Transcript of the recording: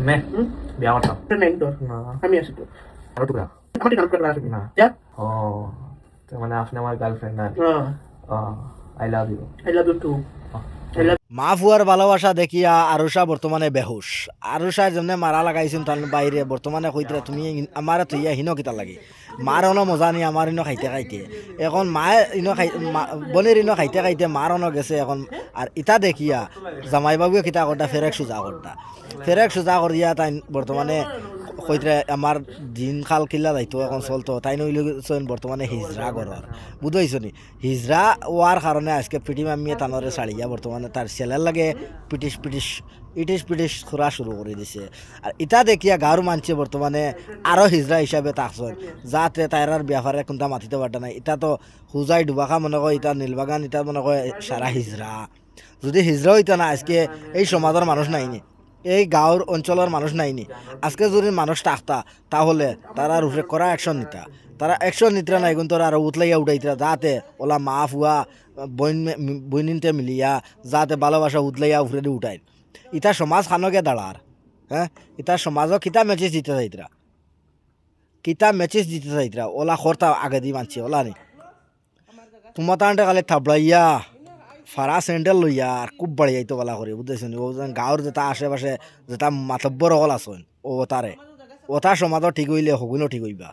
মে বিয়া করতাম নাই তোর না আমি আছি তো আরো টুকরা আমার ঠিক করে আসবি না যা ও তো মানে আপনি আমার গার্লফ্রেন্ড না I love you I love you too I love মা ফুয়ার ভালোবাসা দেখিয়া আরুষা বর্তমানে বেহুশ আরুষার জন্য মারা লাগাইছেন তার বাইরে বর্তমানে কইতরা তুমি আমার থইয়া হিনো কিতা লাগে মার অন মজা নি আমার ইনো খাইতে খাইতে এখন মায়ে ইনো খাই বনের ইনো খাইতে খাইতে মার অন গেছে এখন আর ইটা দেখিয়া জামাই বাবুয়ে কিতা করতা ফেরেক সুজা করতা ফেরেক সুজা করিয়া তাই বর্তমানে কইতরা আমার দিন খাল কিল্লা যাইতো এখন চলতো তাই নইলেন বর্তমানে হিজরা গরর বুঝাইছো নি হিজরা ওয়ার কারণে আজকে পিটি মামিয়ে তানরে ছাড়িয়া বর্তমানে তার ছেলের লাগে পিটিস পিটিস খোরা শুরু করে দিছে আর ইটা দেখিয়া গাঁর মানছে বর্তমানে আরও হিজরা হিসাবে তাকছেন যাতে তাইরার ব্যাপারে কোনটা মাতিতে পারত না এটা তো হুজাই ডুবাখা মনে কয় ইটা নীলবাগান ইটা মনে কয় সারা হিজরা যদি হিজরা হইতো না আজকে এই সমাজের মানুষ নাইনি এই গাঁৱৰ অঞ্চলের মানুষ নাইনি আজকে যদি মানুষ থাকতা তাহলে তারা রুফে করা অ্যাকশন নিতা তারা অ্যাকশন নিতরা নাই কিন্তু আর উতলাইয়া উঠাইতরা যাতে ওলা মা ফুয়া বইনিনতে মিলিয়া যাতে ভালোবাসা উতলাইয়া উফরে উঠায় ইটা সমাজ খানকে দাঁড়ার হ্যাঁ ইটা সমাজও কিতা মেচেজ দিতে চাইতরা কিতা মেচেজ দিতে চাইতরা ওলা খরতা আগে দি মানছি ওলা নি তোমার তান্টে কালে থাবড়াইয়া ফারা স্যান্ডেল লইয়া আর খুব বাড়ি যাইতো বলা করে বুঝতেছেন ও গাঁৱৰ যেটা আশেপাশে যেটা মাতব্বর হল আসন ও তারে ওটা সমাজও ঠিক হইলে হগুনও ঠিক হইবা